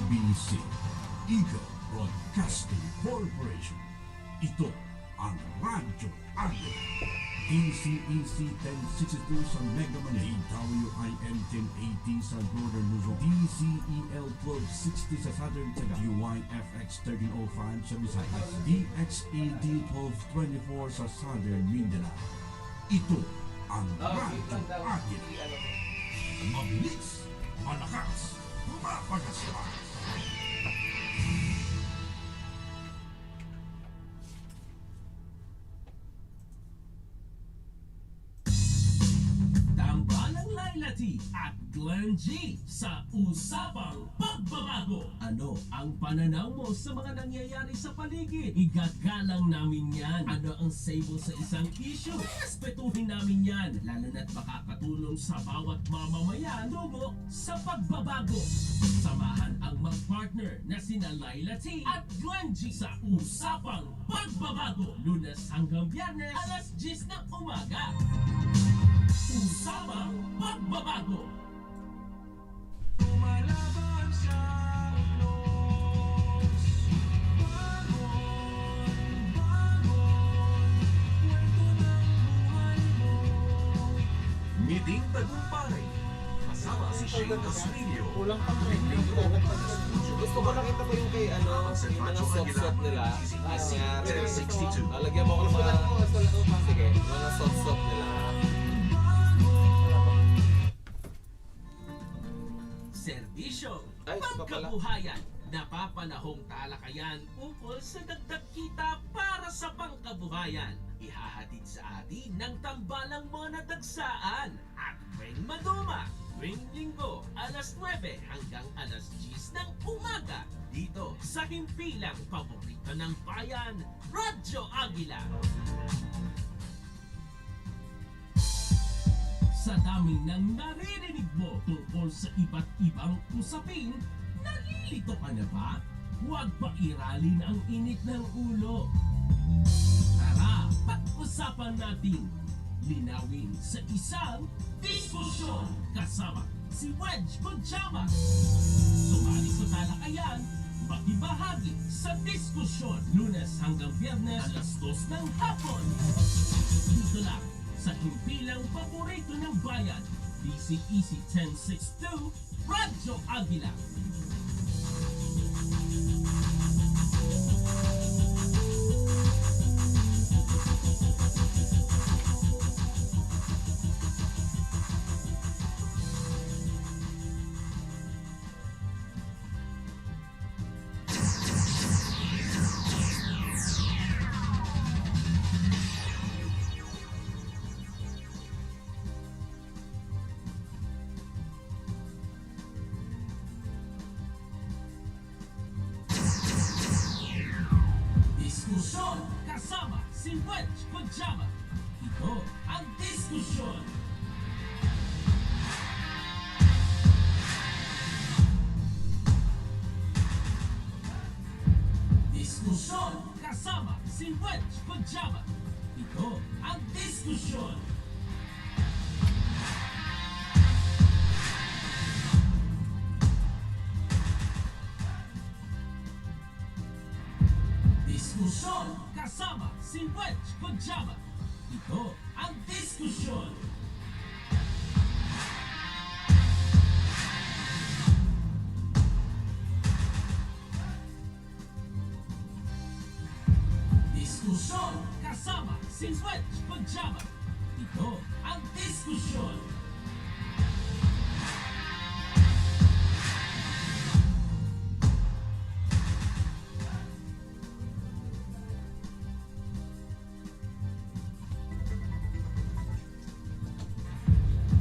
BBC, Eagle Broadcasting Corporation. Ito ang Radyo Agila. DCEC 1062 sa Mega Manila, WIN 1080 sa Northern Luzon, DCEL 1260 sa Southern Taga, UYFX 1305 sa Visayas, DXED 1224 sa Southern Mindanao. Ito ang Radyo Agila. Mabilis, malakas, pumapagaspas. At Glenn G sa Usapang Pagbabago. Ano ang pananaw mo sa mga nangyayari sa paligid? Igagalang namin yan. Ano ang say mo sa isang issue? Respetuhin namin yan, lalo na't makakatulong sa bawat mamamayan tungo sa pagbabago. Samahan ang mag-partner na sina Laila T at Glenn G sa Usapang Pagbabago. Lunes hanggang Biyernes, alas 10 ng umaga. Usapang Pagbabago. Lumalaban sa ulos, kwento ng buhay mo. Meeting tagumpay. Kasama si Shane Castillo. Kulang pang gusto ko nakita ko yung kay yung mga soft-soft nila. Nangyari. Lalagyan mo ako ng mga sige, mga soft-soft nila. Serbisyo, Ay, pangkabuhayan, napapanahong talakayan ukol sa dagdag kita para sa pangkabuhayan. Ihahatid sa atin ng tambalang mga nadagsaan at tuwing maduma, tuwing linggo, alas 9 hanggang alas 10 ng umaga. Dito sa himpilang paborito ng bayan, Radyo Agila. Sa dami ng naririnig mo tungkol sa iba't ibang usapin, nalilito ka na ba? Huwag pa iralin ang init ng ulo. Tara, pag-usapan natin. Linawin sa isang diskusyon kasama si Wedge Kujama. Sumali sa talakayan, makibahagi sa diskusyon. Lunes hanggang Biyernes, alas 2 ng hapon. Dito lang sa himpilang paborito ng bayan, DCEC 1062, Radyo Agila. Diskusyon kasama si Wedge Kujama. Ito ang diskusyon. Diskusyon kasama si Wedge Kujama. Ito ang diskusyon. Diskusyon kasama si Wedge Kujama. Ito ang diskusyon. Diskusyon kasama si Wedge Kujama. Ito ang diskusyon.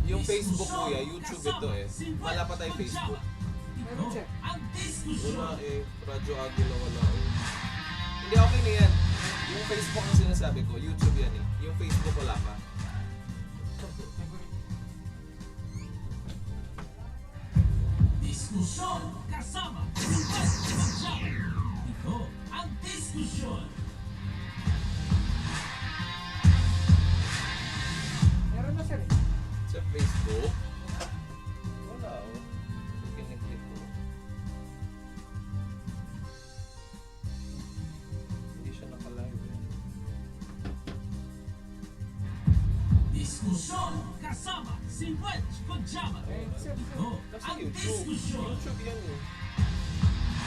Yung Facebook kuya, YouTube ito eh. Wala pa tayo Facebook. Ito ang diskusyon. Wala Radyo Agila wala Hindi okay na yan. Yung Facebook ang sinasabi ko, YouTube yan eh. Yung Facebook wala pa. Diskusyon kasama si Wedge Kujama. Ito ang diskusyon. Meron na sir. Sa Facebook? Wala oh. Kiniklik ko. si Wedge Kojama. sir. Ito Kasi ang YouTube. diskusyon. YouTube yan eh.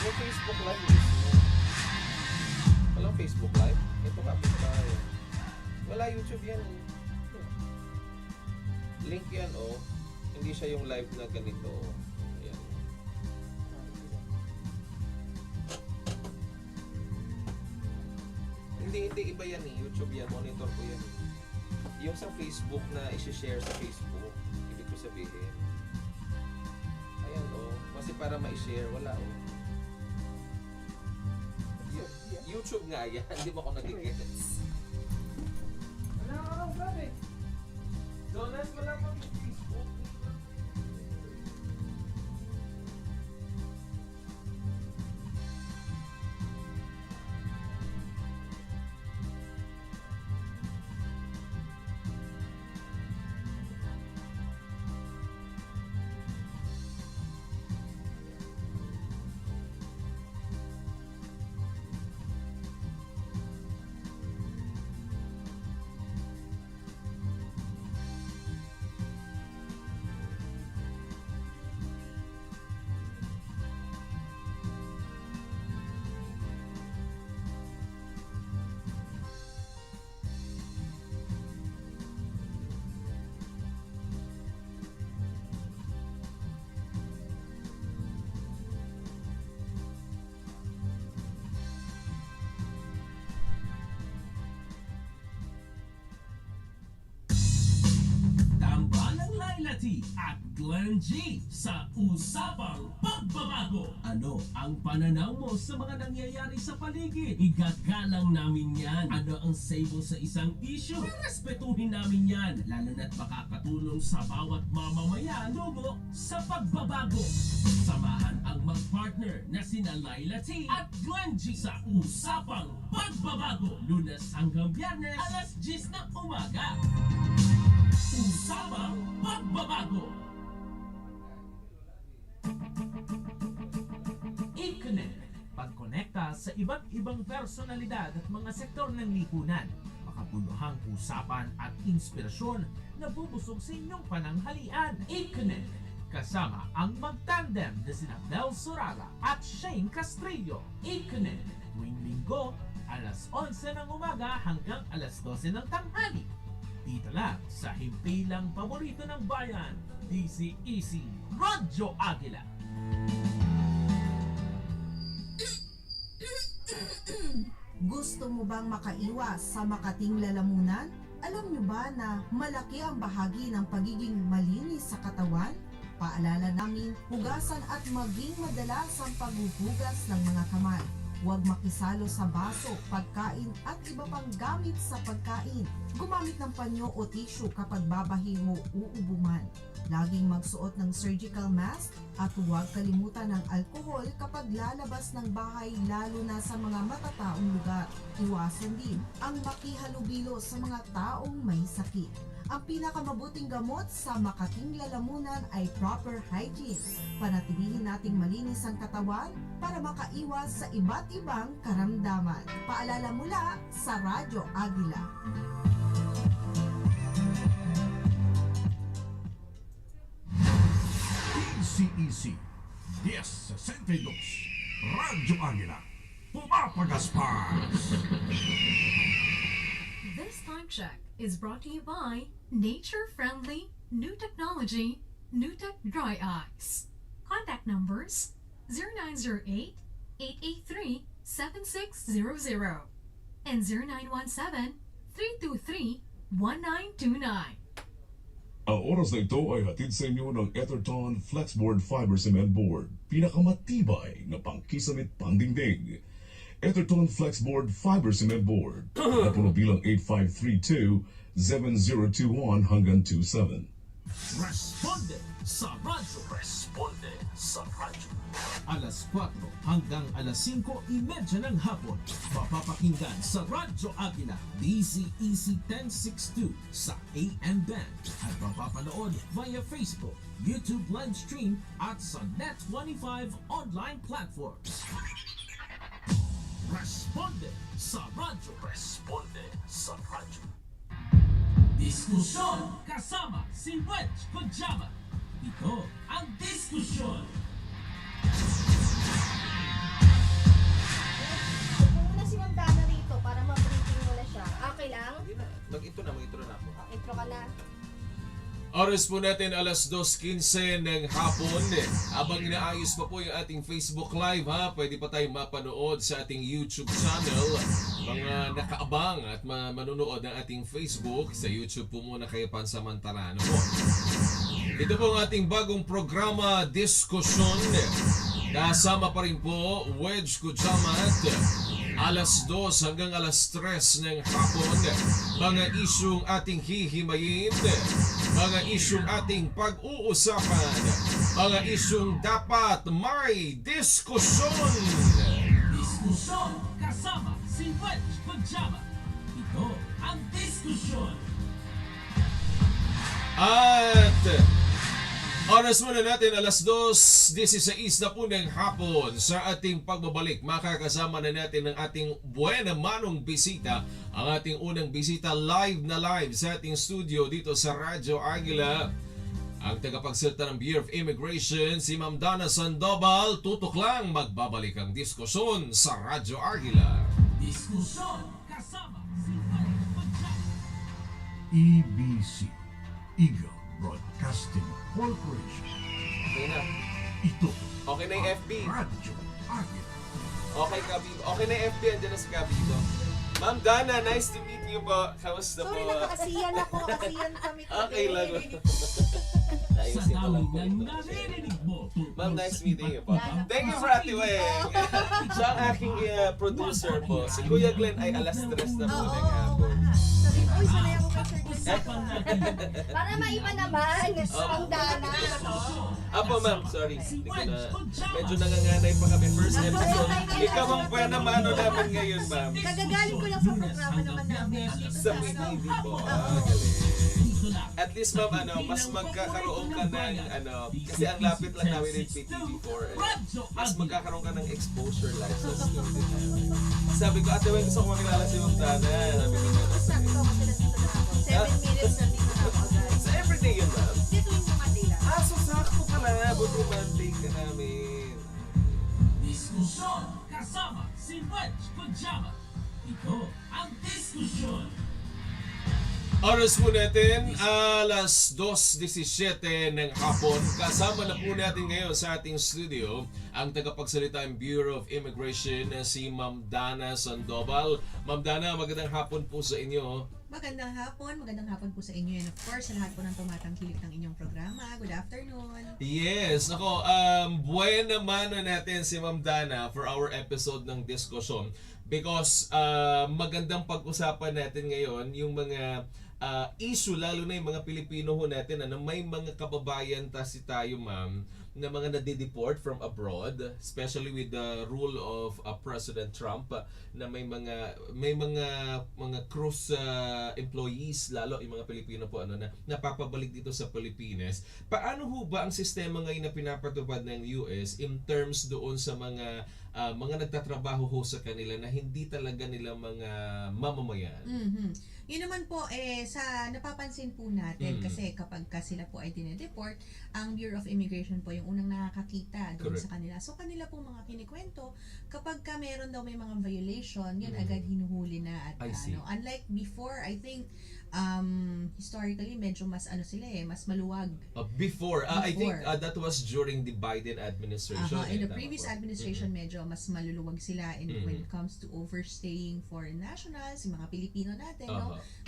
Yung Facebook Live mismo. Walang Facebook Live? Ito ka, tayo. Wala YouTube yan eh. Link yan oh. Hindi siya yung live na ganito. Ayan. Hindi iba yan eh. YouTube yan. Monitor ko yan eh. Yung sa Facebook na isi-share sa Facebook, ibig ko sabihin. Ayan oh. Kasi para ma-share, wala oh. YouTube nga yan. Hindi mo ako nagigets. Wala ka raw, grabe. Donas, wala pang Facebook. Tambalang Lailati at Glenn G sa Usapang Pagbabago. Ano ang pananaw mo sa mga nangyayari sa paligid? Igagalang namin yan. Ano ang say mo sa isang issue? Respetuhin namin yan. Lalo na't makakatulong sa bawat mamamayan tungo sa pagbabago. Samahan ang mag-partner na sina Laila T at Glenn G sa Usapang Pagbabago. Lunes hanggang Biyernes, alas 10 ng umaga. Usapang Pagbabago. I-connect. Pagkonekta sa iba't ibang personalidad at mga sektor ng lipunan. Makabuluhang usapan at inspirasyon na bubusog sa inyong pananghalian. I-connect. Kasama ang magtandem na sina Bel Suraga at Shane Castrillo. I-connect. Tuwing linggo, alas 11 ng umaga hanggang alas 12 ng tanghali. Dito lang sa himpilang paborito ng bayan, DCEC Radyo Agila. Gusto mo bang makaiwas sa makating lalamunan? Alam niyo ba na malaki ang bahagi ng pagiging malinis sa katawan? Paalala namin, hugasan at maging madalas ang paghuhugas ng mga kamay. Huwag makisalo sa baso, pagkain at iba pang gamit sa pagkain. Gumamit ng panyo o tissue kapag babahi o uubuman. Laging magsuot ng surgical mask at huwag kalimutan ng alkohol kapag lalabas ng bahay lalo na sa mga matataong lugar. Iwasan din ang makihalubilo sa mga taong may sakit. Ang pinakamabuting gamot sa makating lalamunan ay proper hygiene. Panatilihin nating malinis ang katawan para makaiwas sa iba't ibang karamdaman. Paalala mula sa Radyo Agila. DCEC 1062 Radyo Agila pumapagaspas. This time check is brought to you by nature-friendly, new technology, NewTek Dry Ice. Contact numbers 0908-883-7600 and 0917-323-1929. Ang oras na ito ay hatid sa inyo ng Etherton Flexboard Fiber Cement Board. Pinakamatibay na pangkisamit pandingding. Etherton Flexboard Fiber Cement Board. Napuno bilang 8532-7021 hanggang 27. Responde sa radyo. Responde sa radyo. Alas 4 hanggang alas 5:30 ng hapon. Mapapakinggan sa Radyo Agila, DCEC 1062 sa AM band. At mapapanood via Facebook, YouTube live stream at sa Net25 online platforms. Responde sa radyo. Responde sa radyo. Diskusyon kasama si Wedge Kojama. Ito ang diskusyon. Muna si Ma'am Dana rito para ma-briefing mo na siya. Okay lang? Hindi na. Mag-intro na ako. Intro ka na. Oras po natin alas 2:15 ng hapon. Habang inaayos pa po yung ating Facebook Live ha, pwede pa tayong mapanood sa ating YouTube channel. Mga nakaabang at manonood ng ating Facebook, sa YouTube po muna kayo pansamantala. Ano po? Ito po ang ating bagong programa, Diskusyon. Kasama pa rin po, Wedge Kujamat. Alas 2 hanggang alas 3 ng hapon, mga isyong ating hihimayin, mga isyong ating pag-uusapan, mga isyong dapat may diskusyon. Diskusyon kasama si Wedge Kojama. Ito ang diskusyon. At oras muna natin alas 2:16 na po ng hapon sa ating pagbabalik. Makakasama na natin ang ating buena manong bisita. Ang ating unang bisita live sa ating studio dito sa Radyo Agila. Ang tagapagsalita ng Bureau of Immigration, si Ma'am Dana Sandoval. Tutok lang, magbabalik ang diskusyon sa Radyo Agila. Diskusyon kasama si EBC, Eagle Broadcasting Corporation. Okay na. Ito Okay na yung FB. Radyo Agila. Okay, Gabi. Okay na yung FB. Andiyan na si Gabi ito. Ma'am Dana, nice to meet you po. Kamusta po? Sorry, nakakasiyan ako. Kasiyan kami today. Okay lang. Sa Ayusin ko lang tawag po ng ito. naririnig mo. Ma'am, nice meeting you po. Thank you for Ate Weng. Siya ang aking producer po. Si Kuya Glenn ay alas 3 na po ng hapon. Sabi ko, uy, sanay ako kay Sir Glenn. Usapan natin. Para maiba naman. Ma'am Dana. Apo ma'am, sorry. Hindi ko na, medyo nanganganay pa kami first episode. Ikaw ang panamano namin ngayon, ma'am. Kagagaling ko lang sa programa naman namin. Sa PTV po. Galing. At least ma'am, mas magkakaroon ka ng, kasi ang lapit lang namin ng PTV4. Mas magkakaroon ka ng exposure live sa studio. Sabi ko, Ate Weng, gusto ko makilala si Ma'am Dana. Sabi ko na. Sakto ako sila dito na ako. 7 minutes na dito na ako, guys. So everyday yun, ma'am? Dito yung Manila. So sakto pala. Buti romantic ka namin. Diskusyon kasama si Wedge Kojama. Ito ang diskusyon. Oras po natin, alas 2:17 ng hapon. Kasama na po natin ngayon sa ating studio ang tagapagsalita ng Bureau of Immigration na si Ma'am Dana Sandoval. Ma'am Dana, magandang hapon po sa inyo. Magandang hapon po sa inyo and of course sa lahat po ng tumatangkilik ng inyong programa. Good afternoon. Yes, ako, buwan naman na natin si Ma'am Dana for our episode ng diskusyon because magandang pag-usapan natin ngayon yung mga issue, lalo na yung mga Pilipino ho natin, may mga kababayan tayo ma'am na mga nade-deport from abroad, especially with the rule of President Trump, na may mga cruise employees, lalo yung mga Pilipino po na napapabalik dito sa Pilipinas. Paano ho ba ang sistema ngayon na pinapatupad ng US in terms doon sa mga nagtatrabaho ho sa kanila na hindi talaga nila mga mamamayan? Yun naman po, sa napapansin po natin, kasi kapag sila po ay dinedeport, ang Bureau of Immigration po yung unang nakakakita doon sa kanila. So kanila po mga kinikwento, kapag meron daw may mga violation, yun agad hinuhuli na. At unlike before, I think, historically medyo mas mas maluwag. Before, I think that was during the Biden administration. In the previous administration, medyo mas maluluwag sila when it comes to overstaying foreign nationals, yung mga Pilipino natin,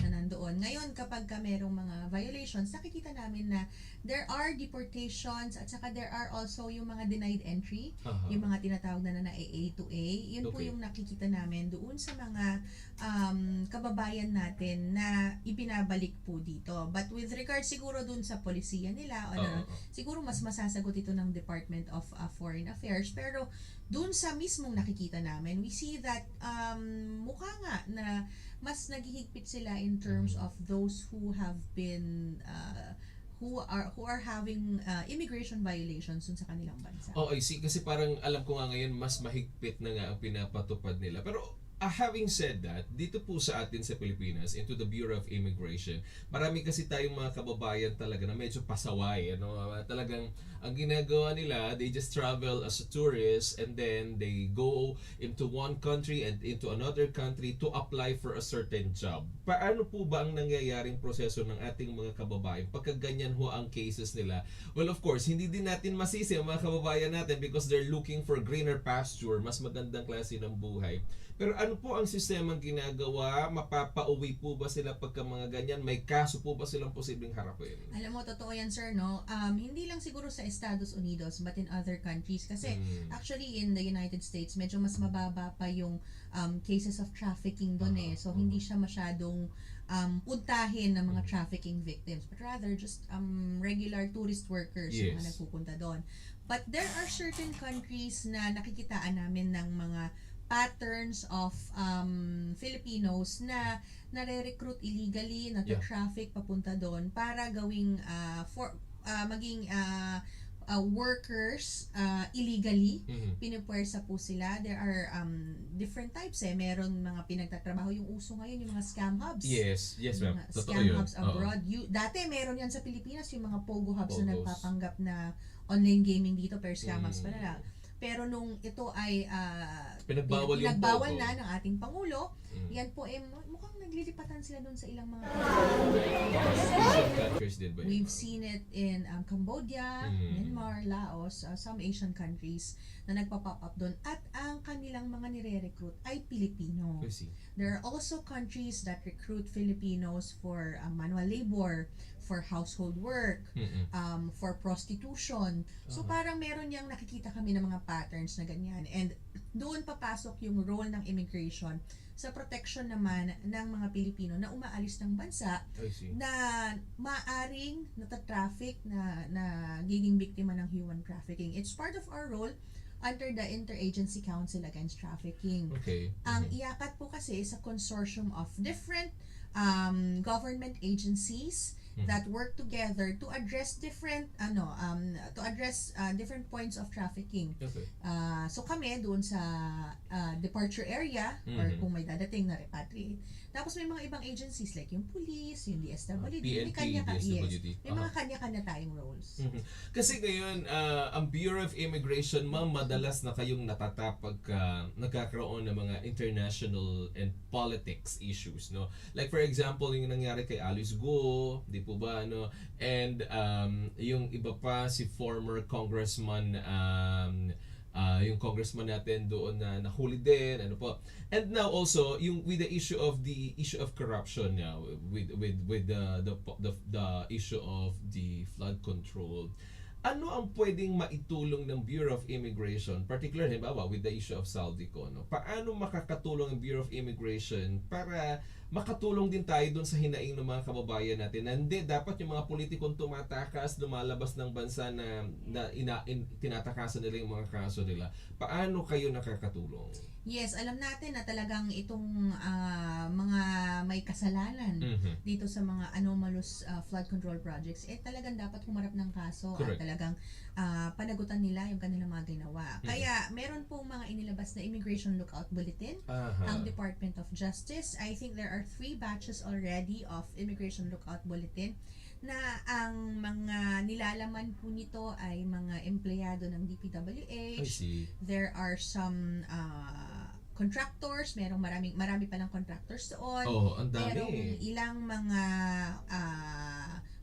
na nandoon. Ngayon, kapag merong mga violations, nakikita namin na there are deportations at saka there are also yung mga denied entry, yung mga tinatawag na A to A. Yun po yung nakikita namin doon sa mga kababayan natin na ipinabalik po dito. But with regard siguro dun sa polisiya nila, siguro mas masasagot ito ng Department of Foreign Affairs. Pero dun sa mismong nakikita namin, we see that mukha nga na mas naghihigpit sila in terms of those who have been who are having immigration violations dun sa kanilang bansa. I see. Kasi parang alam ko nga ngayon mas mahigpit na nga ang pinapatupad nila. Pero having said that, dito po sa atin sa Pilipinas, into the Bureau of Immigration, marami kasi tayong mga kababayan talaga na medyo pasaway. Talagang ang ginagawa nila, they just travel as a tourist and then they go into one country and into another country to apply for a certain job. Paano po ba ang nangyayaring proseso ng ating mga kababayan pagka ganyan ho ang cases nila? Well, of course, hindi din natin masisi ang mga kababayan natin because they're looking for greener pasture, mas magandang klase ng buhay. Pero ano po ang sistemang ginagawa? Mapapauwi po ba sila pagka mga ganyan? May kaso po ba silang posibleng harapin? Alam mo, totoo yan, sir, no? Hindi lang siguro sa Estados Unidos but in other countries. Kasi actually in the United States, medyo mas mababa pa yung cases of trafficking doon So hindi siya masyadong puntahin ng mga trafficking victims, but rather just regular tourist workers yung mga nagpupunta doon. But there are certain countries na nakikitaan namin ng mga patterns of Filipinos na nare-recruit illegally, na traffic papunta doon para gawing maging workers illegally. Pinupwersa po sila. There are different types Meron mga pinagtatrabaho. Yung uso ngayon, yung mga scam hubs. Yes, ma'am. Totoo Scam yun. hubs abroad. Dati meron yan sa Pilipinas, yung mga pogo hubs na nagpapanggap na online gaming dito, pero scam hubs pa na lang. Pero nung ito ay pinagbawal na ng ating Pangulo, yan po mukhang naglilipatan sila doon sa ilang mga We've seen it in Cambodia, Myanmar, Laos, some Asian countries na nagpa-pop up doon at ang kanilang mga nire-recruit ay Pilipino. There are also countries that recruit Filipinos for manual labor, for household work, for prostitution. So parang meron yang nakikita kami ng mga patterns na ganyan. And doon papasok yung role ng immigration sa protection naman ng mga Pilipino na umaalis ng bansa na maaring natatraffic na nagiging biktima ng human trafficking. It's part of our role under the Interagency Council Against Trafficking. Ang IACAT po kasi is a consortium of different government agencies that work together to address different different points of trafficking. So kami doon sa departure area or kung may dadating na repatriate. Tapos may mga ibang agencies like yung police, yung DSWD, may mga kanya-kanya tayong roles. Kasi ngayon, ang Bureau of Immigration, ma'am, madalas na kayong natatapag nagkakaroon ng mga international and politics issues, no? Like for example, yung nangyari kay Alice Go, di po ba, no? And yung iba pa, si former congressman, yung congressman natin doon na nahuli din, ano po. And now also yung with the issue of corruption now, with the issue of the flood control. Ano ang pwedeng maitulong ng Bureau of Immigration, particularly halimbawa with the issue of Saldico, no? Paano makakatulong ang Bureau of Immigration para makatulong din tayo doon sa hinaing ng mga kababayan natin? Hindi dapat yung mga politikong tumatakas, lumalabas ng bansa na tinatakasan nila yung mga kaso nila. Paano kayo nakakatulong? Yes, alam natin na talagang itong mga may kasalanan dito sa mga anomalous flood control projects, talagang dapat humarap ng kaso. At talagang panagutan nila yung kanilang mga ginawa. Kaya meron pong mga inilabas na Immigration Lookout Bulletin ang Department of Justice. I think there are 3 batches already of Immigration Lookout Bulletin na ang mga nilalaman po nito ay mga empleyado ng DPWH. There are some contractors, marami pa ng contractors doon. Merong ilang mga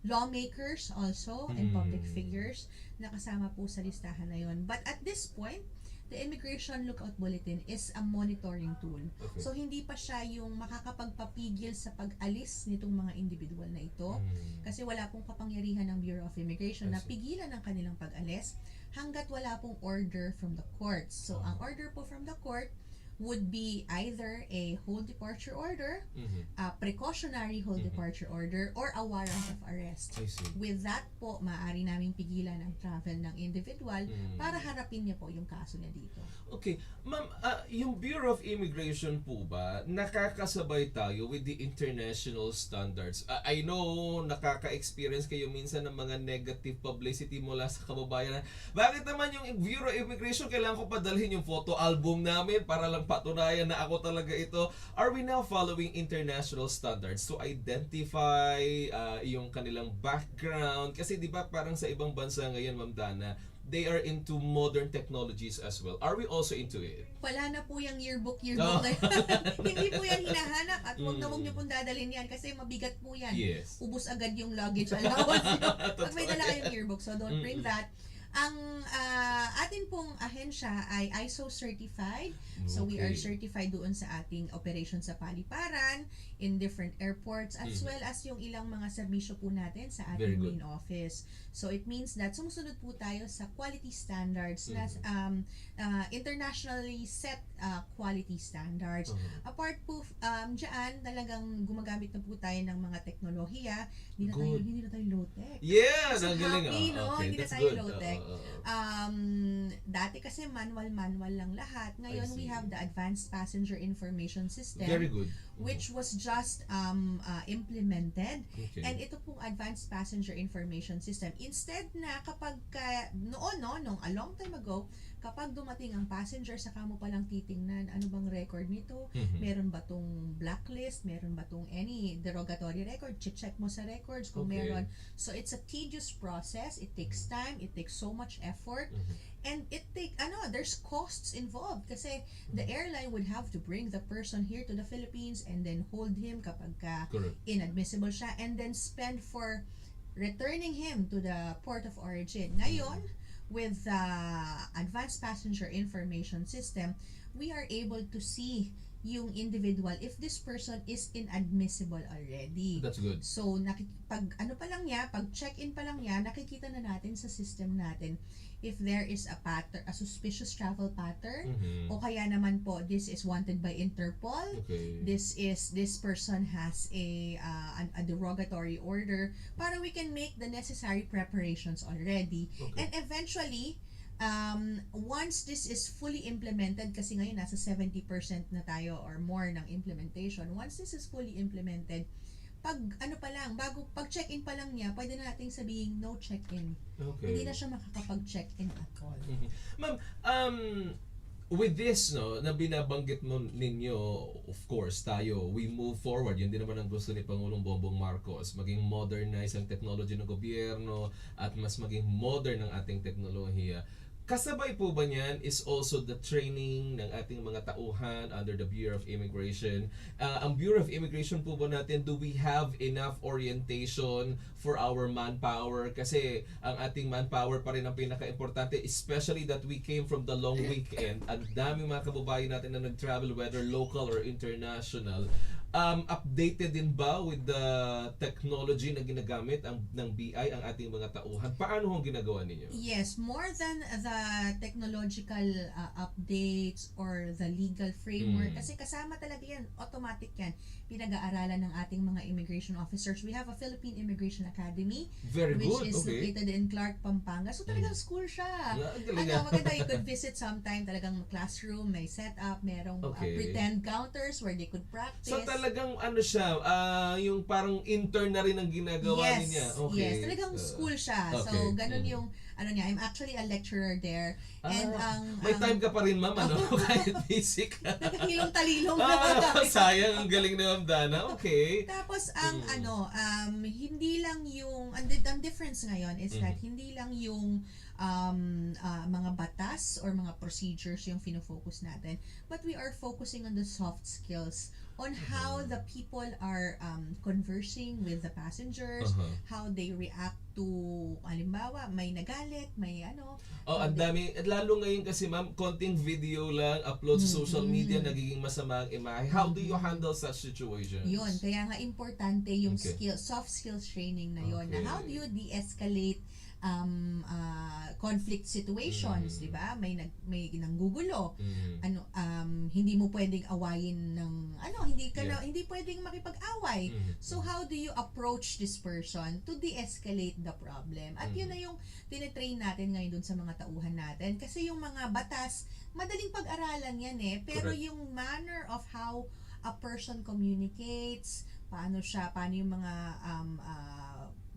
lawmakers also and public figures na kasama po sa listahan na yon. But at this point, the Immigration Lookout Bulletin is a monitoring tool. So hindi pa siya yung makakapagpapigil sa pag-alis nitong mga individual na ito kasi wala pong kapangyarihan ng Bureau of Immigration na pigilan ang kanilang pag-alis hanggat wala pong order from the courts. So ang order po from the court would be either a hold departure order, a precautionary hold departure order, or a warrant of arrest. With that po, maaari naming pigilan ang travel ng individual para harapin niya po yung kaso niya dito. Okay. Ma'am, yung Bureau of Immigration po ba, nakakasabay tayo with the international standards? I know, nakaka-experience kayo minsan ng mga negative publicity mula sa kababayan. Bakit naman yung Bureau of Immigration, kailangan ko padalhin yung photo album namin para lang patunayan na ako talaga ito. Are we now following international standards to identify yung kanilang background? Kasi di ba parang sa ibang bansa ngayon, Ma'am Dana, they are into modern technologies as well. Are we also into it? Wala na po yung yearbook na hindi po yan hinahanap at huwag niyo pong dadalhin yan kasi mabigat po yan. Yes. Ubus agad yung luggage allowance nyo pag may dala kayong yearbook. So don't bring that. Ang atin pong ahensya ay ISO certified. So we are certified doon sa ating operation sa paliparan in different airports as well as yung ilang mga serbisyo po natin sa ating main office. So it means that sumusunod po tayo sa quality standards na internationally set quality standards. Apart po diyan, talagang gumagamit na po tayo ng mga teknolohiya. Hindi na tayo low-tech. Yeah, So happy, no? Okay, Hindi na that's tayo good. low-tech. Dati kasi manual lang lahat. Ngayon we have the Advanced Passenger Information System. Very good. Which was just implemented. Okay. And ito pong Advanced Passenger Information System, instead na kapag nung a long time ago, kapag dumating ang passenger, saka mo palang titingnan ano bang record nito, meron ba tong blacklist, meron ba tong any derogatory record, check mo sa records kung meron. So it's a tedious process, it takes time, it takes so much effort, and there's costs involved kasi the airline would have to bring the person here to the Philippines and then hold him kapag inadmissible siya and then spend for returning him to the port of origin. Ngayon, with the Advanced Passenger Information System, we are able to see yung individual if this person is inadmissible already. That's good. So pag check-in pa lang niya, nakikita na natin sa system natin if there is a pattern, a suspicious travel pattern, o kaya naman po this is wanted by Interpol. This person has a derogatory order para we can make the necessary preparations already. And eventually, once this is fully implemented, kasi ngayon nasa 70% na tayo or more ng implementation, once this is fully implemented, pag check-in pa lang niya, pwede na nating sabihin no check-in. Hindi na siya makakapag-check-in at all. Ma'am, with this, na binabanggit mo ninyo, of course, we move forward. Yun din naman ang gusto ni Pangulong Bongbong Marcos, maging modernize ang technology ng gobyerno at mas maging modern ang ating teknolohiya. Kasabay po ba niyan is also the training ng ating mga tauhan under the Bureau of Immigration? Ang Bureau of Immigration po ba natin, do we have enough orientation for our manpower? Kasi ang ating manpower pa rin ang pinaka-importante, especially that we came from the long weekend. Ang daming mga kababayan natin na nag-travel, whether local or international. Updated din ba with the technology na ginagamit ng BI ang ating mga tauhan? Paano hong ginagawa ninyo? Yes, more than the technological updates or the legal framework, kasi kasama talaga yan, automatic yan, pinag-aaralan ng ating mga immigration officers. We have a Philippine Immigration Academy, which is located in Clark, Pampanga. So talagang school siya. Maganda, you could visit sometime, talagang classroom, may setup, merong pretend counters where they could practice. So talagang siya, yung parang intern na rin ang ginagawa niya. Yes, talagang school siya. So ganun yung niya. I'm actually a lecturer there. And may time ka pa rin, ma'am, kahit basic. Nagkakilong-talilong sayang, ang galing na Ma'am Dana. Tapos hindi lang yung ang difference ngayon is that hindi lang yung mga batas or mga procedures yung fino-focus natin, but we are focusing on the soft skills, on how the people are conversing with the passengers, how they react to, halimbawa, may nagalit, may ang dami. At lalo ngayon kasi, ma'am, konting video lang, upload sa social media, nagiging masama ang imahe. How do you handle such situations? Yun, kaya nga importante yung soft skills training na yun. Na how do you de-escalate conflict situations, 'di ba? May nanggugulo. Hindi mo pwedeng awayin ng hindi pwedeng makipag-away. So how do you approach this person to de-escalate the problem? At yun na yung tine-train natin ngayon dun sa mga tauhan natin, kasi yung mga batas madaling pag-aralan yan pero yung manner of how a person communicates, paano yung mga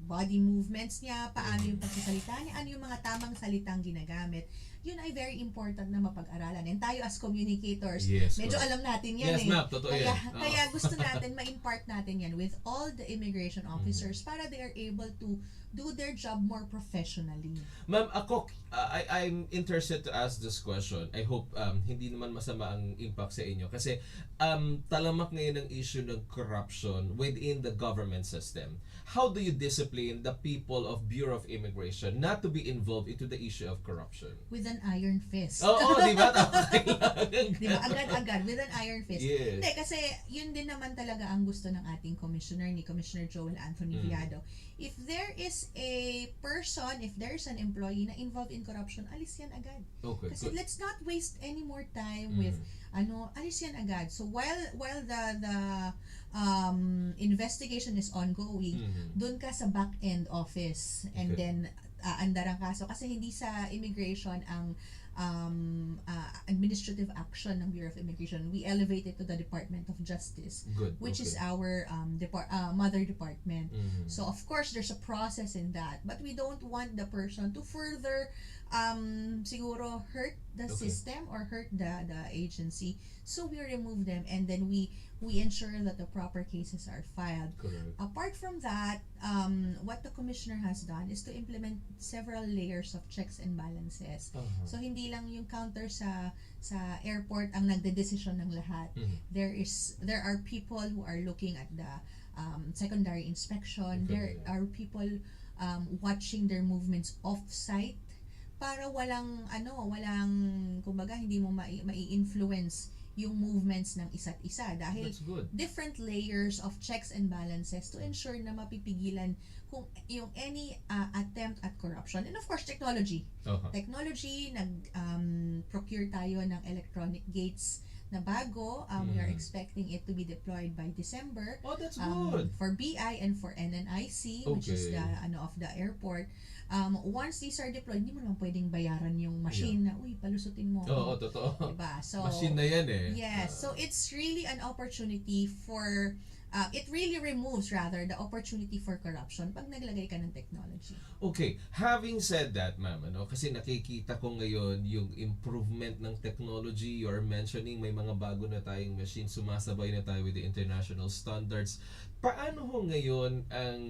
body movements niya, paano yung pagsasalita niya, ano yung mga tamang salitang ginagamit. yun ay very important na mapag-aralan. And tayo as communicators, Yes, medyo correct. alam natin yan Yes, ma'am. Totoo kaya, yan. Oo. kaya gusto natin ma-impart natin yan with all the immigration officers para they are able to do their job more professionally. Ma'am, ako, I'm interested to ask this question. I hope hindi naman masama ang impact sa inyo. Kasi talamak ngayon ang issue ng corruption within the government system. How do you discipline the people of Bureau of Immigration not to be involved into the issue of corruption? With an iron fist. Oo, di ba? Di ba? Agad-agad, with an iron fist. Yes. Hindi, kasi yun din naman talaga ang gusto ng ating commissioner, ni Commissioner Joel Anthony Viado. If there is a person, if there's an employee na involved in corruption, alis yan agad. Okay, Kasi good. let's not waste any more time with alis yan agad. So while the investigation is ongoing, doon ka sa back end office and Okay. then andar ang kaso kasi hindi sa immigration ang administrative action ng Bureau of Immigration. We elevate it to the Department of Justice, Good. which is okay. our mother department. So of course there's a process in that, but we don't want the person to further siguro hurt the Okay. system or hurt the agency. So we remove them and then we ensure that the proper cases are filed. Correct. Apart from that, what the commissioner has done is to implement several layers of checks and balances. Uh-huh. So hindi lang yung counter sa airport ang nagdedesisyon ng lahat. There are people who are looking at the secondary inspection. There are people watching their movements off-site para walang kumbaga hindi mo mai-influence yung movements ng isa't isa dahil That's good. different layers of checks and balances to ensure na mapipigilan kung yung any attempt at corruption. And of course, technology. Uh-huh. Technology, procure tayo ng electronic gates na bago. We are expecting it to be deployed by December. Oh, that's good. For BI and for NNIC, which is Okay. the of the airport. Once these are deployed, hindi mo naman pwedeng bayaran yung machine na, uy, palusutin mo. Oo, totoo. Diba? So, Machine na yan eh. yes. So, it's really an opportunity for, it really removes rather the opportunity for corruption pag naglagay ka ng technology. Okay, having said that, ma'am, kasi nakikita ko ngayon yung improvement ng technology. You're mentioning may mga bago na tayong machine, sumasabay na tayo with the international standards. Paano ho ngayon ang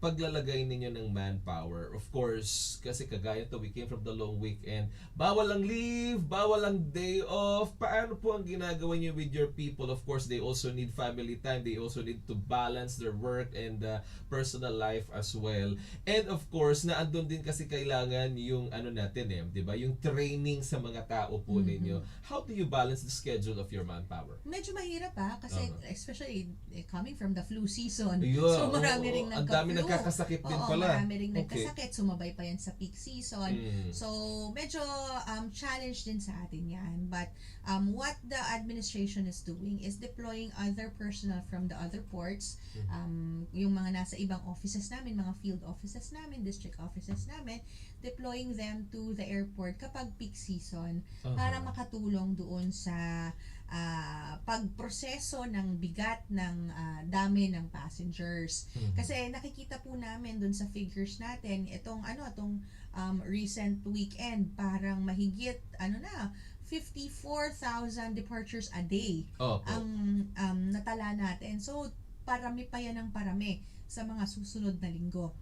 paglalagay ninyo ng manpower? Of course, kasi kagaya to, we came from the long weekend. Bawal ang leave, bawal ang day off. Paano po ang ginagawa niyo with your people? Of course, they also need family time. They also need to balance their work and personal life as well. And of course, naandun din kasi kailangan yung natin 'di ba? Yung training sa mga tao po ninyo. How do you balance the schedule of your manpower? Medyo mahirap kasi especially coming from the flu season. Yeah, so marami ring ang dami nagka-flu. nagkakasakit din Oo, pala. marami ring nagkasakit. Sumabay pa yan sa peak season. So medyo challenge din sa atin yan. But what the administration is doing is deploying other personnel from the other ports. Yung mga nasa ibang offices namin, mga field offices namin, district offices namin, deploying them to the airport kapag peak season para makatulong doon sa pagproseso ng bigat ng dami ng passengers. Kasi nakikita po namin dun sa figures natin itong recent weekend parang mahigit 54,000 departures a day ang natala natin. So parami pa yan ng parami sa mga susunod na linggo.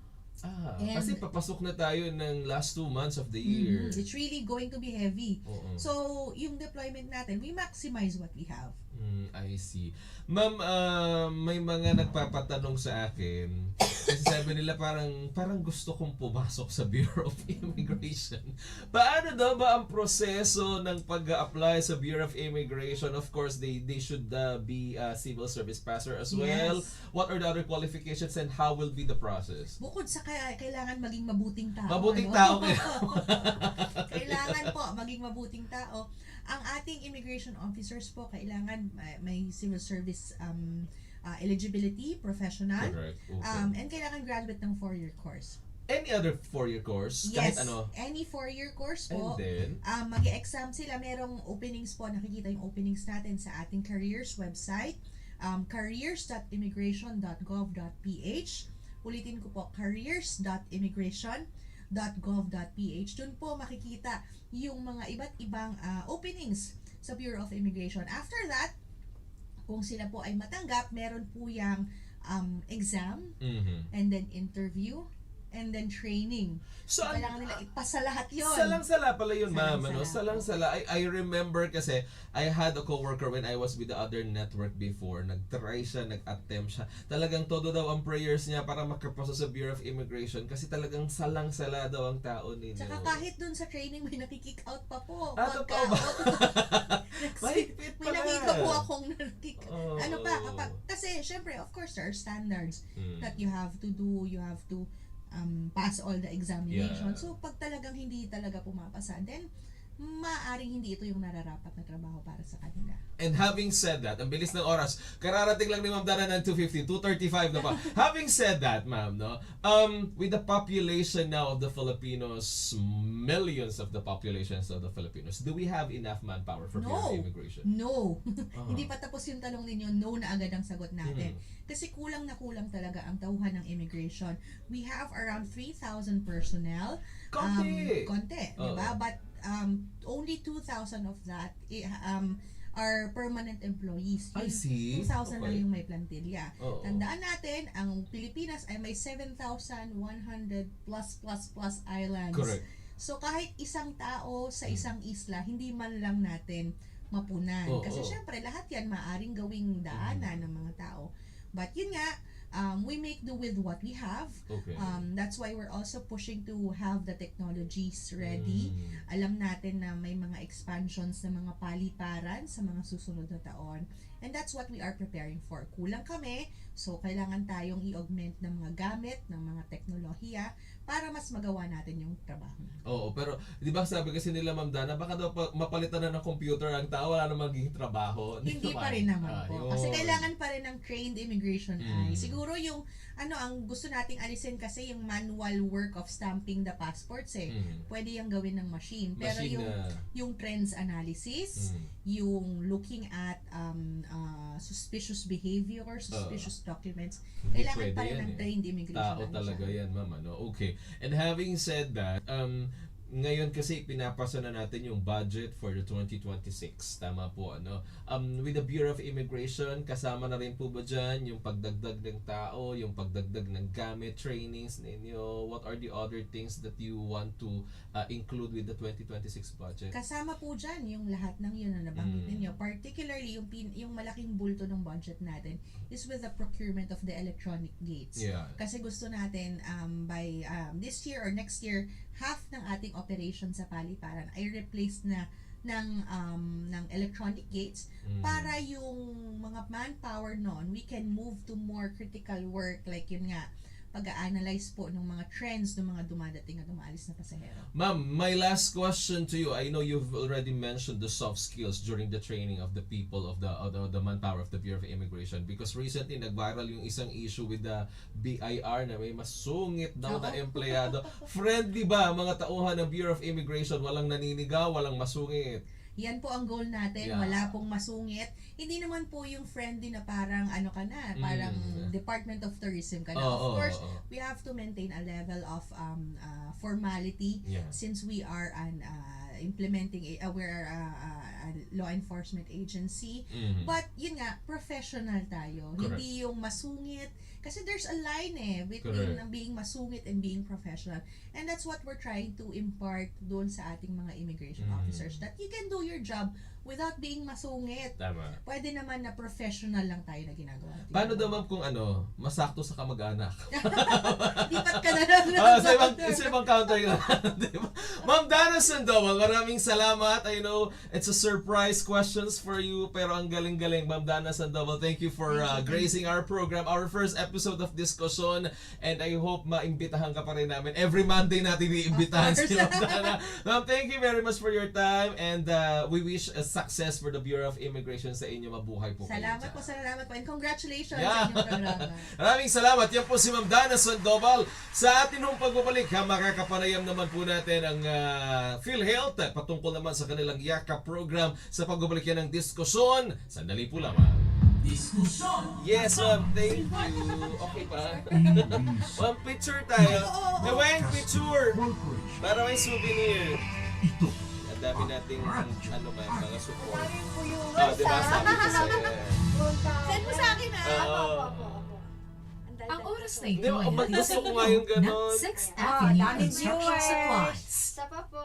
Kasi papasok na tayo ng last 2 months of the year. It's really going to be heavy. Oo. So, yung deployment natin, we maximize what we have. I see. Ma'am, may mga nagpapatanong sa akin. Kasi sabi nila parang gusto kong pumasok sa Bureau of Immigration. Paano daw ba ang proseso ng pag-apply sa Bureau of Immigration? Of course, they should be civil service passer as well. Yes. What are the other qualifications and how will be the process? Bukod sa kailangan maging mabuting tao. Mabuting tao kayo. Kailangan po maging mabuting tao. Ang ating immigration officers po kailangan may civil service eligibility, professional, Correct. Okay. and kailangan graduate ng 4-year course. Any other 4-year course? Yes, Kahit ano? any 4-year course And po. then? Mag-exam sila. Merong openings po. Nakikita yung openings natin sa ating careers website. Careers.immigration.gov.ph. Ulitin ko po, careers.immigration .gov.ph. Doon po makikita yung mga iba't ibang openings sa Bureau of Immigration. After that, kung sila po ay matanggap, meron po yung exam, and then interview, and then training. So kailangan nila ipasa lahat yun. Salang-sala pala yun, ma'am. Ano? Salang-sala. Salang-sala. I remember kasi I had a coworker when I was with the other network before. Nag-try siya, nag-attempt siya. Talagang todo daw ang prayers niya para makapasa sa Bureau of Immigration kasi talagang salang-sala daw ang tao ninyo. Tsaka kahit dun sa training may nakikick out pa po. Totoo ba? Mahigpit May pala. nakita po akong nakikick. Ano pa, kasi syempre, of course, there are standards that you have to do. You have to pass all the examination. Yeah. So, pag talagang hindi talaga pumapasa, then maaaring hindi ito yung nararapat na trabaho para sa kanila. And having said that, ang bilis ng oras, kararating lang ni Ma'am Dana ng 2:50, 2:35 na pa. Having said that, ma'am, no, with the population now of the Filipinos, millions of the populations of the Filipinos, do we have enough manpower for Bureau of Immigration? No. Hindi pa tapos yung tanong ninyo, no na agad ang sagot natin. Kasi kulang na kulang talaga ang tauhan ng immigration. We have around 3,000 personnel. Konti, di ba? But only 2,000 of that are permanent employees. I see. 2,000 lang yung may plantilla. Tandaan natin, ang Pilipinas ay may 7,100 plus islands. Correct. So kahit isang tao sa isang isla, hindi man lang natin mapunan. Kasi syempre, lahat yan maaring gawing daanan ng mga tao. But yun nga, we make do with what we have. That's why we're also pushing to have the technologies ready. Alam natin na may mga expansions na mga paliparan sa mga susunod na taon. And that's what we are preparing for. Kulang kami, so kailangan tayong i-augment ng mga gamit, ng mga teknolohiya para mas magawa natin yung trabaho. Oo, pero di ba sabi kasi nila, Ma'am Dana, baka daw mapalitan na ng computer ang tao, wala na magiging trabaho. Hindi pa rin naman po. Kasi kailangan pa rin ng trained immigration eye. Siguro yung ang gusto nating alisin kasi yung manual work of stamping the passports Pwede yung gawin ng machine. Pero yung trends analysis, yung looking at suspicious behavior, suspicious documents, kailangan pa rin ng trained immigration tao talaga yan, ma'am. Okay. And having said that, ngayon kasi pinapasa na natin yung budget for the 2026. Tama po, with the Bureau of Immigration, kasama na rin po ba dyan yung pagdagdag ng tao, yung pagdagdag ng gamit, trainings ninyo? What are the other things that you want to include with the 2026 budget? Kasama po dyan yung lahat ng yun na nabanggit ninyo. Particularly, yung malaking bulto ng budget natin is with the procurement of the electronic gates. Kasi gusto natin by this year or next year, half ng ating operation sa paliparan ay replaced na ng electronic gates para yung mga manpower noon, we can move to more critical work like yun nga, pag-a-analyze po ng mga trends ng mga dumadating at dumaalis na pasahero. Ma'am, my last question to you. I know you've already mentioned the soft skills during the training of the people of the manpower of the Bureau of Immigration because recently nag-viral yung isang issue with the BIR na may masungit daw na empleyado. Friendly ba mga tauhan ng Bureau of Immigration? Walang naninigaw, walang masungit? Yan po ang goal natin, wala pong masungit. Hindi naman po yung friendly na parang parang Department of Tourism ka na. Of course, we have to maintain a level of formality since we are implementing we're a law enforcement agency. But yun nga, professional tayo. Correct. Hindi yung masungit. Kasi there's a line between being masungit and being professional. And that's what we're trying to impart doon sa ating mga immigration officers. That you can do your job without being masungit. Tama. Pwede naman na professional lang tayo na ginagawa. Paano daw, ma'am, kung masakto sa kamag-anak? Lipat ka na lang. Sa ibang counter yun. Diba? Ma'am Dana Sandoval, maraming salamat. I know it's a surprise questions for you, pero ang galing-galing. Ma'am Dana Sandoval, thank you for gracing our program, our first episode of Diskusyon, and I hope maimbitahan ka pa rin namin. Every Monday natin iimbitahan si Ma'am Dana. Ma'am, thank you very much for your time, and we wish a success for the Bureau of Immigration sa inyo. Mabuhay po kayo. Salamat po, and congratulations sa inyong programa. Maraming salamat. Yan po si Ma'am Dana Sandoval. Sa atin hong pagbabalik, makakapanayam naman po natin ang PhilHealth patungkol naman sa kanilang YAKA program sa pagbabalik yan ng Diskusyon. Sandali po lamang. Diskusyon. Yes, ma'am. Thank you. Okay ba? ABC Ma'am, picture tayo. Oo. Gawin, picture. Corporation. Para may souvenir. Ito Ang dami nating, ano man, mga support. Maraming viewers, Oh, di ba? Sabi ko sa'yo. Send mo sa akin ha. Oo. Ang oras na Hindi, ito ay ba't hatid gusto sa ko inyo nga yung ng ganon? 6th Oh, Avenue daming Construction viewers. Supplies. Isa pa po.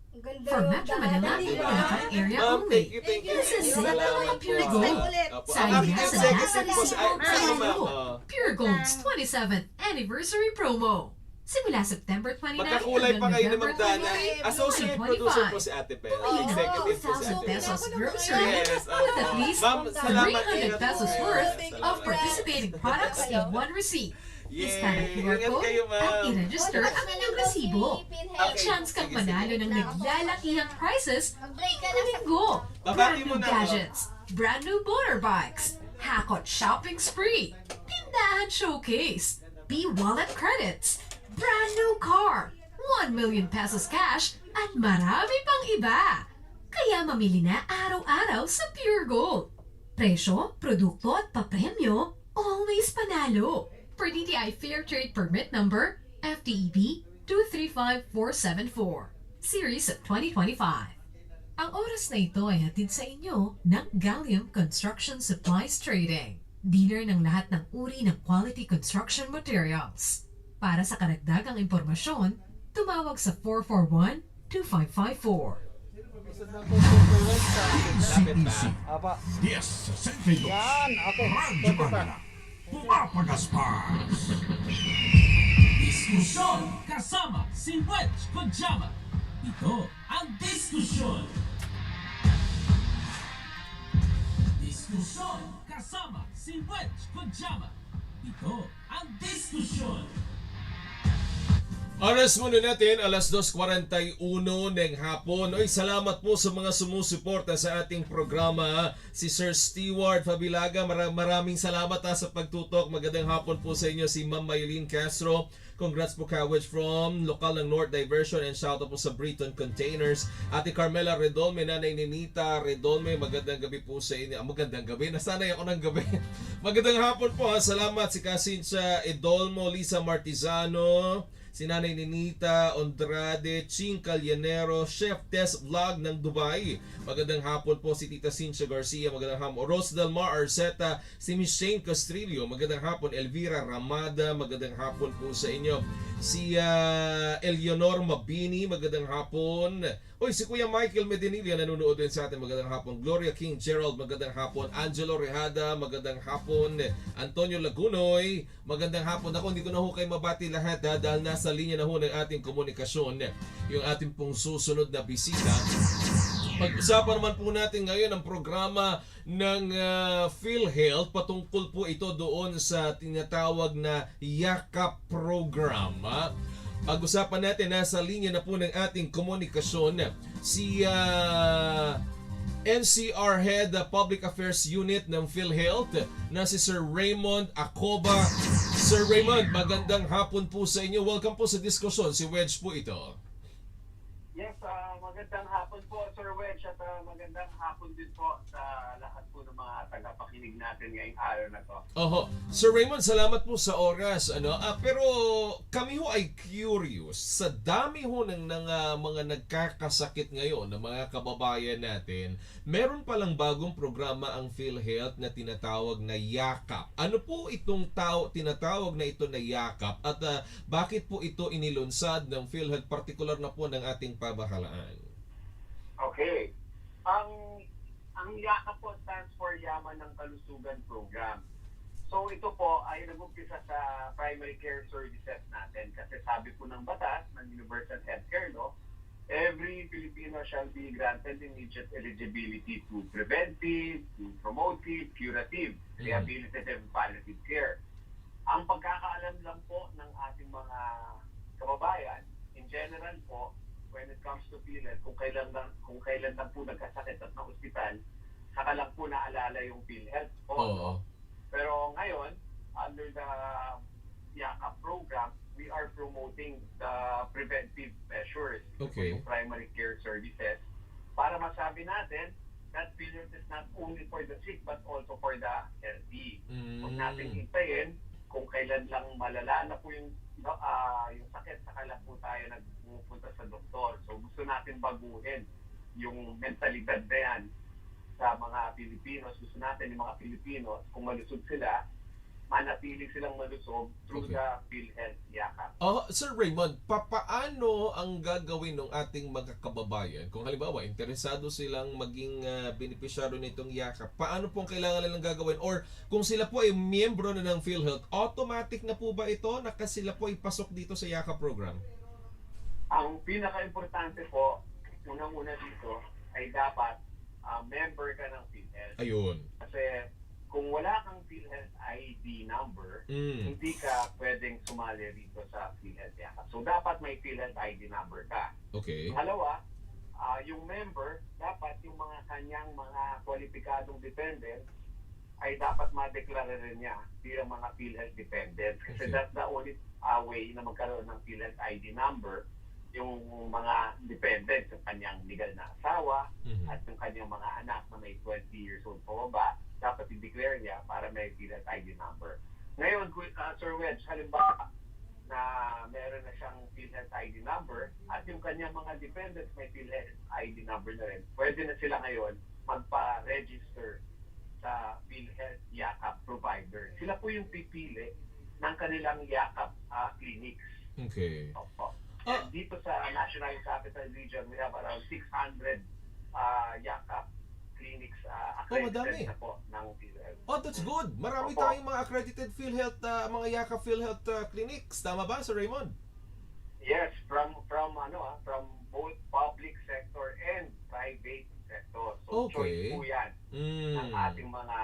Ang ganda For yung Metro daan, Manila, di ba? Bulacan area Ma'am, only. thank you. This is Salamat Sinatawag po. Pure Next Gold. time ulit. Opo. Sa Ang aking Alianza executive Nasa po sa Resibo sige, ma'am. Promo. Pure Gold's 27th Anniversary Promo. Simula September 29 Magkakulay pa kayo ni November Ma'am Dana. 28, Associate 2025. producer po si Ate Bella. Bumili ng Executive po si 2,000 Ate pesos Bella. grocery Yes, with at least Ma'am, salamat. 300 Ingat pesos po. worth Salamat. of participating products in one receipt. Scan ang QR Ingat code kayo, ma'am. at i-register ang inyong resibo. May Okay. chance kang Sige, manalo sige. ng naglalakihang prizes Mag-break ka ngayong lang sa linggo. Babati Brand mo new na, gadgets, brand new motorbikes, Hakot shopping spree, tindahan showcase, B-wallet credits, brand new car, 1 million pesos cash, at marami pang iba. Kaya mamili na araw-araw sa Pure Gold. Presyo, produkto at papremyo, always panalo. Per DTI Fair Trade Permit Number FTEB 235474, Series of 2025. Ang oras na ito ay hatid sa inyo ng Gallium Construction Supplies Trading, dealer ng lahat ng uri ng quality construction materials. Para sa karagdagang impormasyon, tumawag sa 441-2554. CEC Apa. 10-62. Yan, okay. Radyo Agila. Pumapagaspas. Diskusyon kasama si Wedge Kojama. Ito ang diskusyon. Diskusyon kasama si Wedge Kojama. Ito ang diskusyon. Oras muna natin, alas 2.41 ng hapon. Oy, salamat po sa mga sumusuporta sa ating programa. Si Sir Stewart Fabilaga, maraming salamat sa pagtutok. Magandang hapon po sa inyo si Ma'am Maylene Castro. Congrats po coverage from lokal ng North Diversion and shout out po sa Briton Containers. Ate Carmela Redolme, Nanay Ninita Redolme, magandang gabi po sa inyo. Magandang gabi, nasanay ako ng gabi. Magandang hapon po, salamat si Kasincha Edolmo, Lisa Martizano, si Nanay Ninita Ondrade, Ching Calyanero, Chef Tess Vlog ng Dubai. Magandang hapon po si Tita Cynthia Garcia. Magandang hapon. Rose Delmar Arceta, si Miss Shane Castrillo. Magandang hapon. Elvira Ramada. Magandang hapon po sa inyo. Si Eleonor Mabini. Magandang hapon. Oy, si Kuya Michael Medinilla nanonood din sa atin. Magandang hapon. Gloria King Gerald. Magandang hapon. Angelo Rehada. Magandang hapon. Antonio Lagunoy. Magandang hapon. Ako, hindi ko na ho kayo mabati lahat dahil nasa linya na ho ng ating komunikasyon yung ating pong susunod na bisita. Pag-usapan naman po natin ngayon ang programa ng PhilHealth. Patungkol po ito doon sa tinatawag na Yakap Program. Pag-usapan natin, nasa linya na po ng ating komunikasyon si NCR Head Public Affairs Unit ng PhilHealth na si Sir Raymond Acoba. Sir Raymond, magandang hapon po sa inyo. Welcome po sa diskusyon. Si Wedge po ito. Yes, magandang hapon po, Sir Wedge, at magandang hapon din po sa lahat po ng mga tagapakinig natin ngayong araw na to. Oho. Sir Raymond, salamat po sa oras. Pero kami ho ay curious. Sa dami ho ng mga nagkakasakit ngayon, ng mga kababayan natin, meron palang bagong programa ang PhilHealth na tinatawag na Yakap. Ano po itong tinatawag na ito na Yakap at bakit po ito inilunsad ng PhilHealth, partikular na po ng ating pamahalaan? Okay. Ang YAKA po stands for Yaman ng Kalusugan Program. So ito po ay nag-umpisa sa primary care services natin kasi sabi po ng batas ng Universal Healthcare Law, every Filipino shall be granted immediate eligibility to preventive, to promotive, curative, rehabilitative, and palliative care. Ang pagkakaalam lang po ng ating mga kababayan, in general po, when it comes to PhilHealth, kung kailan lang po nagkasakit at na ospital, saka lang po naalala yung PhilHealth po. Oo. Pero ngayon, under the YAKA program, we are promoting the preventive measures, Okay. yung primary care services, para masabi natin that PhilHealth is not only for the sick but also for the healthy. Huwag Mm. natin hintayin kung kailan lang malala na po yung sakit, saka lang po tayo nagpupunta sa doktor. So gusto natin baguhin yung mentalidad na yan sa mga Pilipinos. Gusto natin yung mga Pilipinos, kung malusog sila, manatili silang malusog through Okay. the PhilHealth yakap. Sir Raymond, papaano ang gagawin ng ating mga kababayan kung halimbawa interesado silang maging benepisyaryo nitong yakap? Paano pong kailangan nilang gagawin? Or kung sila po ay miyembro na ng PhilHealth, automatic na po ba ito na sila po ay pasok dito sa yakap program? Ang pinaka-importante po, unang-una dito, ay dapat member ka ng PhilHealth. Ayun. Kasi kung wala kang PhilHealth ID number, hindi ka pwedeng sumali rito sa PhilHealth yakap. So dapat may PhilHealth ID number ka. Okay. Pangalawa, yung member, dapat yung mga kanyang mga kwalipikadong dependents ay dapat madeklara rin niya bilang mga PhilHealth dependents. Kasi Okay. that's the only way na magkaroon ng PhilHealth ID number yung mga dependents, yung kanyang legal na asawa at yung kanyang mga anak na may 20 years old pababa, dapat i-declare niya para may PhilHealth ID number. Ngayon, Sir Wedge, halimbawa na meron na siyang PhilHealth ID number at yung kanyang mga dependents may PhilHealth ID number na rin, pwede na sila ngayon magpa-register sa PhilHealth yakap provider. Sila po yung pipili ng kanilang yakap clinics. Okay. Opo. And dito sa National Capital Region, we have around 600 yakap clinics accredited madami. na po ng PhilHealth. That's good. Marami Opo. tayong mga accredited PhilHealth, mga yakap PhilHealth clinics. Tama ba, Sir Raymond? Yes, from both public sector and private sector. So Okay. choice po yan ng ating mga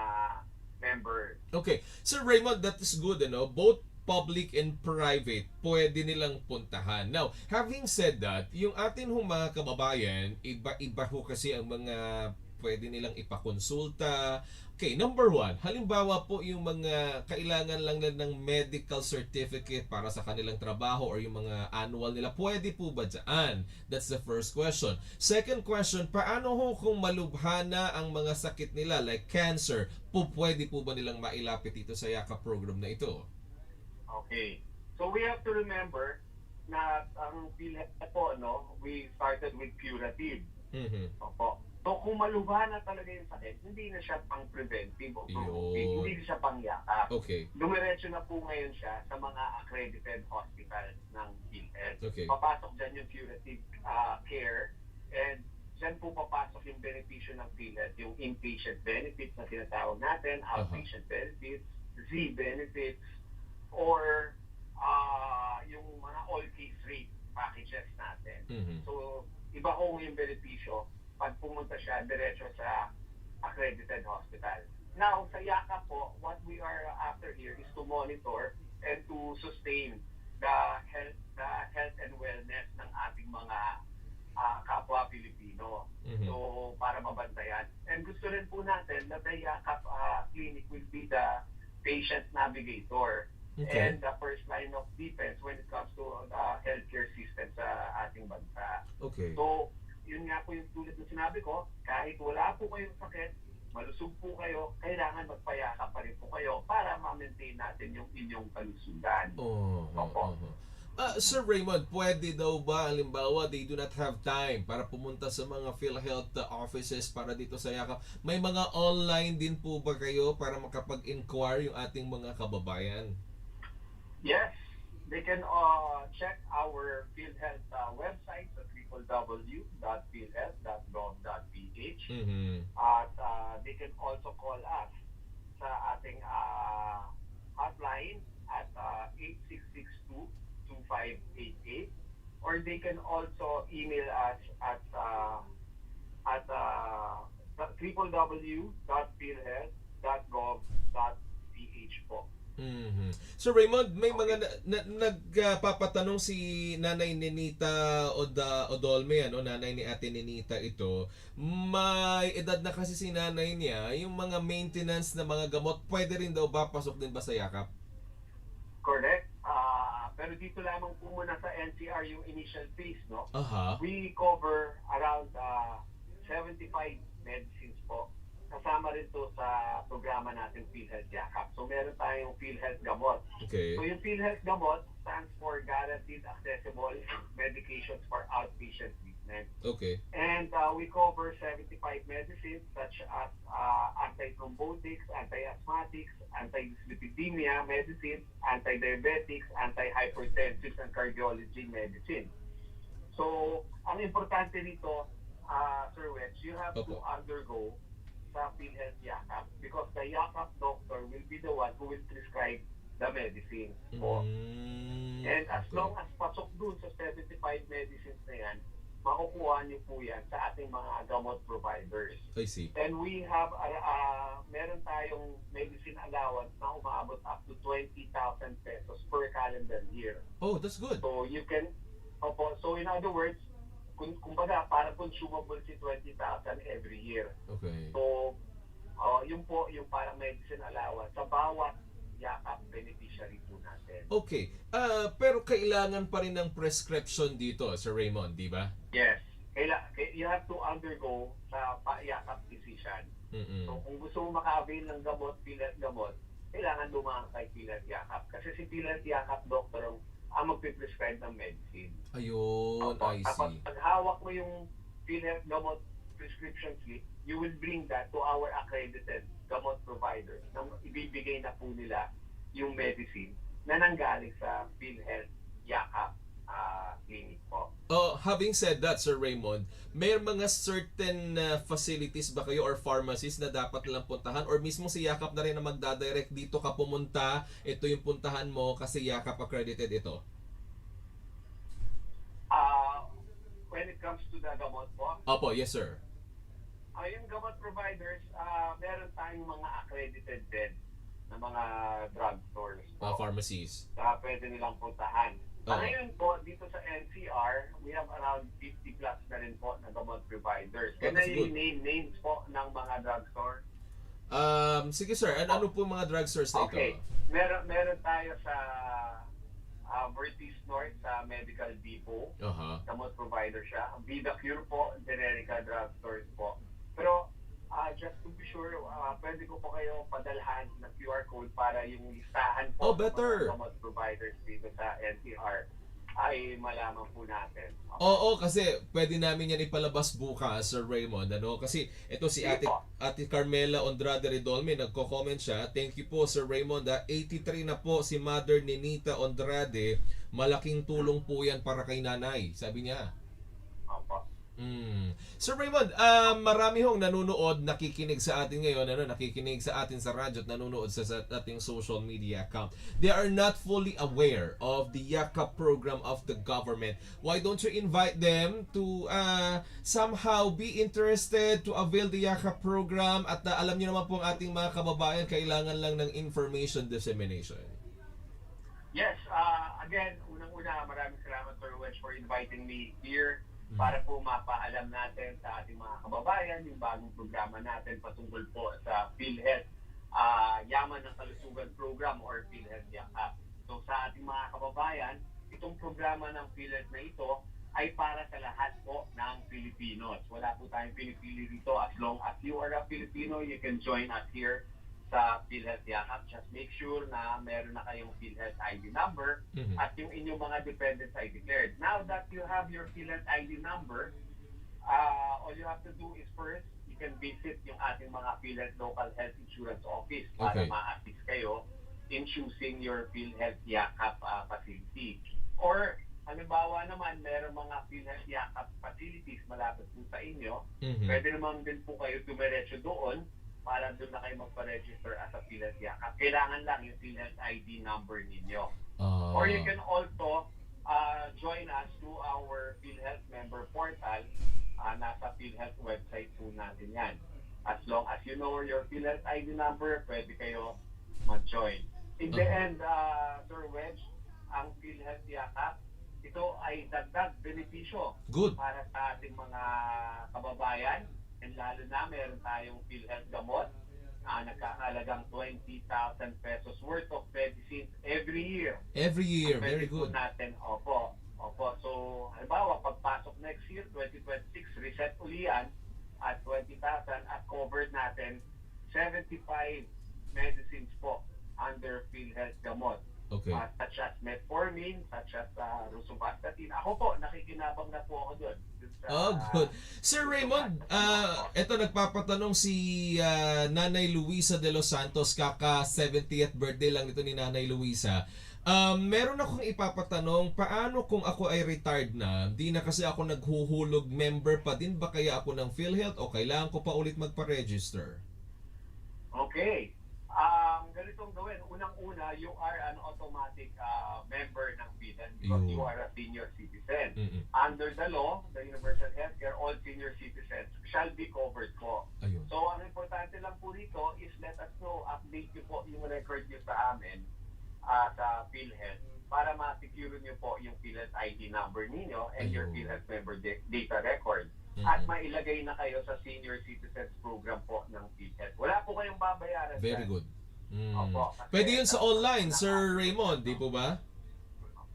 members. Okay. Sir Raymond, that is good, Both public and private, pwede nilang puntahan. Now, having said that, yung atin hong mga kababayan, iba-iba ho kasi ang mga pwede nilang ipakonsulta. Okay, number one, halimbawa po yung mga kailangan lang ng medical certificate para sa kanilang trabaho or yung mga annual nila, pwede po ba dyan? That's the first question. Second question, paano ho kung malubhana ang mga sakit nila like cancer, pwede po ba nilang mailapit dito sa yakap program na ito? Okay. So we have to remember na ang PhilHealth po, we started with curative. Opo. So kung malubha na talaga yung sakit, hindi na siya pang preventive o promotive, hindi na siya pang yakap. Okay. Dumiretso na po ngayon siya sa mga accredited hospitals ng PhilHealth. Okay. Papasok dyan yung curative care and dyan po papasok yung benepisyo ng PhilHealth, yung inpatient benefits na tinatawag natin, outpatient benefits, Z benefits, or yung mga all-case rate packages natin. So, iba ho yung benepisyo pag pumunta siya diretso sa accredited hospital. Now, sa YAKA po, what we are after here is to monitor and to sustain the health and wellness ng ating mga kapwa Pilipino. So, para mabantayan. And gusto rin po natin na the YAKA clinic will be the patient navigator. Okay. And the first line of defense when it comes to the healthcare system sa ating bansa. Okay. So, yun nga po yung tulad na sinabi ko, kahit wala po kayong sakit, malusog po kayo, kailangan magpayakap pa rin po kayo para ma-maintain natin yung inyong kalusugan. Opo. Sir Raymond, pwede daw ba, halimbawa, they do not have time para pumunta sa mga PhilHealth offices para dito sa yakap? May mga online din po ba kayo para makapag-inquire yung ating mga kababayan? Yes, they can check our PhilHealth website at www.philhealth.gov.ph. At they can also call us sa ating hotline at 8662-2588, or they can also email us at www.philhealth.gov.ph po. So Raymond, may mga nagpapatanong si Nanay Nenita Odolme, nanay ni Ate Nenita ito. May edad na kasi si nanay niya, yung mga maintenance na mga gamot, pwede rin daw ba pasok din ba sa yakap? Correct. Pero dito lamang po muna sa NCR yung initial phase, no? Aha. We cover around 75 medicines po. Kasama rin to sa programa natin PhilHealth Yakap. So meron tayong PhilHealth Gamot. Okay. So yung PhilHealth Gamot stands for Guaranteed Accessible Medications for Outpatient Treatment. Okay. And we cover 75 medicines such as anti-thrombotics, anti-asthmatics, anti-dyslipidemia medicines, anti-diabetics, anti-hypertensives, and cardiology medicine. So, ang importante nito, Sir Wedge, you have to undergo sa PhilHealth Yakap because the Yakap doctor will be the one who will prescribe the medicine po. And as long as pasok dun sa 75 medicines na yan, makukuha niyo po yan sa ating mga gamot providers. I see. And we have, meron tayong medicine allowance na umaabot up to 20,000 pesos per calendar year. Oh, that's good. So you can, so in other words, kumbaga, parang consumable si 20,000 every year. Okay. So, yun po, yung parang medicine allowance sa bawat Yakap beneficiary po natin. Okay. Pero kailangan pa rin ng prescription dito, Sir Raymond, di ba? Yes. You have to undergo sa Yakap decision. So, kung gusto mo maka-avail ng gamot, PhilHealth Gamot, kailangan dumaan kay PhilHealth Yakap. Kasi si PhilHealth Yakap doctor ang magpiprescribe ng medicine. Ayun, I Tapos see. pag hawak mo yung PhilHealth Gamot prescription slip, you will bring that to our accredited gamot provider na ibibigay na po nila yung medicine na nanggaling sa PhilHealth Yakap clinic po. Having said that, Sir Raymond, may mga certain facilities ba kayo or pharmacies na dapat lang puntahan or mismo si Yakap na rin na magdadirect dito ka pumunta, ito yung puntahan mo kasi Yakap accredited ito? When it comes to the gamot po? Opo, yes sir. Yung gamot providers, meron tayong mga accredited din na mga drugstores po. Pharmacies. Pwede nilang puntahan. Ngayon po, dito sa NCR, we have around 50 plus na rin po na gamot providers. Can I name names po ng mga drugstore? Sige sir, ano po mga drugstores na ito? Okay. Meron tayo sa Vertis North sa Medical Depot. Gamot provider siya. Vida Cure po, Generica drugstores po. Pero just to be sure, pwede ko po kayo padalhan ng QR code para yung listahan po ng mga gamot providers dito sa NCR ay malaman po natin. Oo, kasi pwede namin yan ipalabas bukas, Sir Raymond. Kasi ito si Ate Carmela Andrade Redolme, nagko-comment siya. Thank you po, Sir Raymond. 83 na po si Mother Ninita Andrade. Malaking tulong po yan para kay nanay, sabi niya. Opo. Sir Raymond, marami hong nanonood, nakikinig sa atin ngayon, nakikinig sa atin sa radyo at nanonood sa ating social media account. They are not fully aware of the Yakap program of the government. Why don't you invite them to somehow be interested to avail the Yakap program? At alam niyo naman po ang ating mga kababayan, kailangan lang ng information dissemination. Yes, again, unang-una, maraming salamat Sir Wedge for inviting me here. Para po mapaalam natin sa ating mga kababayan yung bagong programa natin patungkol po sa PhilHealth Yaman ng Kalusugan Program or PhilHealth Yakap. So sa ating mga kababayan, itong programa ng PhilHealth na ito ay para sa lahat po ng Pilipinos. Wala po tayong pinipili dito. As long as you are a Filipino, you can join us here sa PhilHealth Yakap. Just make sure na meron na kayong PhilHealth ID number at yung inyong mga dependents ay declared. Now that you have your PhilHealth ID number, all you have to do is first, you can visit yung ating mga PhilHealth Local Health Insurance Office para ma-assist kayo in choosing your PhilHealth Yakap facility. Or, halimbawa naman, meron mga PhilHealth Yakap facilities malapit po sa inyo, pwede naman din po kayo dumiretso doon para doon na kayo magpa-register as a PhilHealth Yakap. Kailangan lang yung PhilHealth ID number ninyo. Or you can also join us through our PhilHealth member portal. Nasa PhilHealth website po natin yan. As long as you know your PhilHealth ID number, pwede kayo mag-join. In the end, Sir Wedge, ang PhilHealth Yakap, ito ay dagdag benepisyo para sa ating mga kababayan. And lalo na, meron tayong PhilHealth Gamot nagkakalagang 20,000 pesos worth of medicines every year. Every year, very good. Natin, opo. So, halimbawa, pagpasok next year, 2026, reset uli yan. at 20,000 at covered natin 75 medicines po under PhilHealth gamot. Okay. Such as metformin, such as rosuvastatin. Ako po, nakikinabang na po ako doon. Good. Sir Raymond, eto nagpapatanong si Nanay Luisa de los Santos, kaka 70th birthday lang nito ni Nanay Luisa. Meron akong ipapatanong, paano kung ako ay retired na, di na kasi ako naghuhulog, member pa din ba kaya ako ng PhilHealth o kailangan ko pa ulit magpa-register? Okay. Ganitong gawin. Unang-una, you are an automatic member ng PhilHealth because you are a senior citizen. Under the law, the Universal Healthcare, all senior citizens shall be covered po. Ayun. So, ang importante lang po dito is let us know, update nyo po yung record nyo sa amin sa PhilHealth para ma-secure nyo po yung PhilHealth ID number ninyo and your PhilHealth member data record. At mailagay na kayo sa senior citizens program po ng PhilHealth. Wala po kayong babayaran. Very good. Opo, Pwede yun sa online, Sir Raymond, di po ba?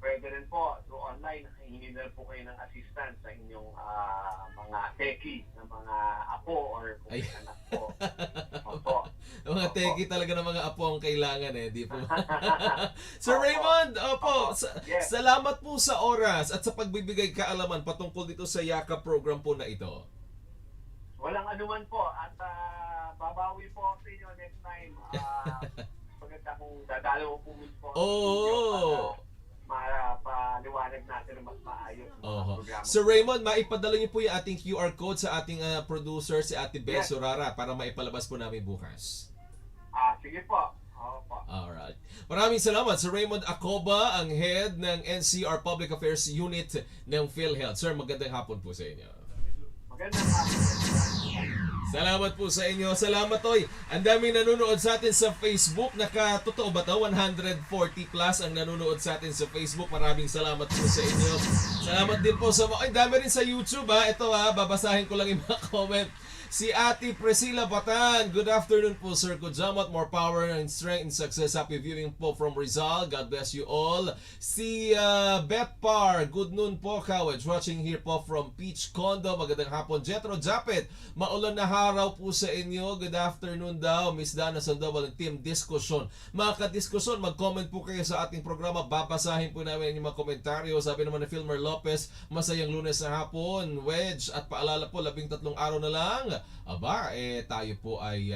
Pwede rin po through online. Hingin na po kayo ng assistance sa inyong mga techie na mga apo or kung may anak po. Opo. Mga teki talaga ng mga apo ang kailangan di po? Sir Raymond, Yes. salamat po sa oras at sa pagbibigay kaalaman patungkol dito sa YAKA program po na ito. Walang anuman po at babawi po sa inyo next time. Pagkata kung dadalo po po. Para paliwanag natin na mas maayos ang programa. Sir Raymond, maipadala niyo po yung ating QR code sa ating producer, si Ate Bel Surara, para maipalabas po namin bukas. Sige po. Opo. Alright. Maraming salamat. Sir Raymond Acoba, ang head ng NCR Public Affairs Unit ng PhilHealth. Sir, magandang hapon po sa inyo. Magandang hapon. Salamat po sa inyo. Salamat, Toy. Ang dami nanonood sa atin sa Facebook. Totoo ba to? 140 plus ang nanonood sa atin sa Facebook. Maraming salamat po sa inyo. Salamat din po sa mga... Ay, dami rin sa YouTube Ito babasahin ko lang yung mga comment. Si Ate Priscilla Batan. Good afternoon po, Sir Kujamat. More power and strength and success. Happy viewing po from Rizal. God bless you all. Si Beth Par. Good noon po, Kawaj. Watching here po from Peach Condo. Magandang hapon. Jetro Japet. Maulan na haraw po sa inyo. Good afternoon daw. Miss Dana Sandoval ng Team Diskusyon. Mga ka-diskusyon, mag-comment po kayo sa ating programa. Babasahin po namin yung mga komentaryo. Sabi naman ni Filmer Lopez, masayang Lunes na hapon. Wedge at paalala po, 13 araw na lang. Tayo po ay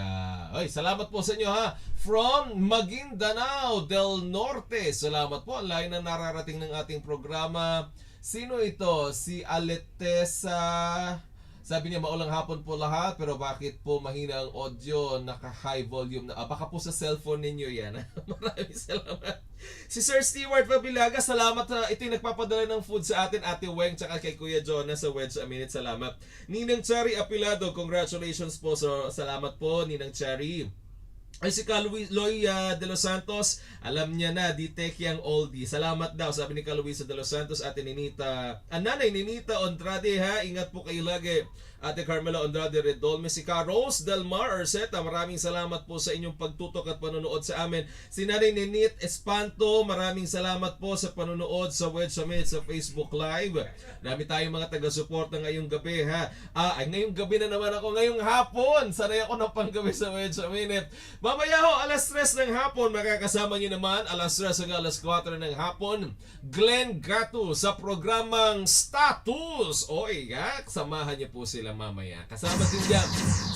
salamat po sa inyo from Maguindanao del Norte. Salamat po. Ang layo na nararating ng ating programa. Sino ito? Si Aletesa. Sabi niya maulang hapon po lahat, pero bakit po mahina ang audio, naka-high volume na? Baka po sa cellphone ninyo yan. Maraming salamat. Si Sir Stewart Fabilaga, salamat. Ito yung nagpapadala ng food sa atin, Ate Weng, tsaka kay Kuya Jonas sa Wedge a Minute. Salamat. Ninang Cherry Apilado, congratulations po. Salamat po, Ninang Cherry. Ay si Loy de los Santos, alam niya na, di teki ang oldie. Salamat daw, sabi ni Luisa de los Santos, Ate Ninita, Nanay Ninita Ondrade ingat po kayo lagi. Ate Carmela Andrade Redolme, si Rose Delmar Arceta, maraming salamat po sa inyong pagtutok at panonood sa amin. Si Nanay Ninit Espanto, maraming salamat po sa panonood sa Wedge Summit sa Facebook Live. Dami tayong mga taga-suporta ngayong gabi ngayong gabi na naman ako, ngayong hapon. Sanay ako ng panggabi sa Wedge Summit. Mamaya alas 3 ng hapon, makakasama nyo naman, alas 3 hanggang alas 4 ng hapon, Glenn Gato sa programang Status. Samahan niyo po sila mamaya. Kasama din dyan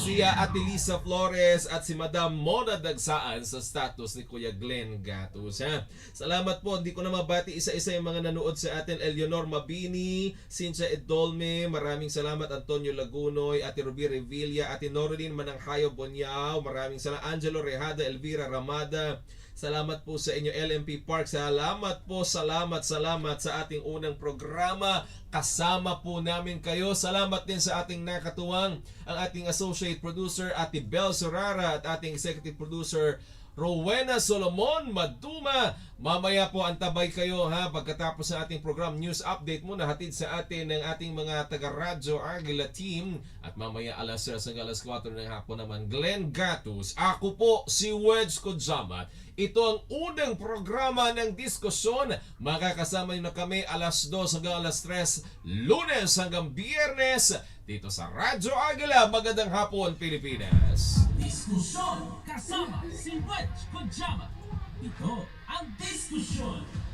si Ate Lisa Flores at si Madam Mona Dagsaan sa Status ni Kuya Glenn Gatos. Salamat po. Hindi ko na mabati isa-isa yung mga nanood sa atin. Eleonor Mabini, Cynthia Edolme, maraming salamat. Antonio Lagunoy, Ate Ruby Revilla, Ate Norilyn Mananghayo Bonyao, maraming salamat. Angelo Rehada, Elvira Ramada, salamat po sa inyo. LMP Park, salamat po, salamat sa ating unang programa. Kasama po namin kayo. Salamat din sa ating nakatuwang, ang ating associate producer, Ate Bel Sorara, at ating executive producer, Rowena Solomon Maduma. Mamaya po antabay kayo ha pagkatapos ng ating program news update muna hatid sa atin ng ating mga taga Radyo Agila team at mamaya alas 6 hanggang alas 4 ng hapon naman Glenn Gatus. Ako po si Wedge Kodjamat. Ito ang unang programa ng diskusyon. Makakasama niyo na kami alas 2 hanggang alas 3 Lunes hanggang Biyernes dito sa Radyo Agila. Magandang hapon Pilipinas. Diskusyon kasama si Wedge Kojama. Ito ang diskusyon.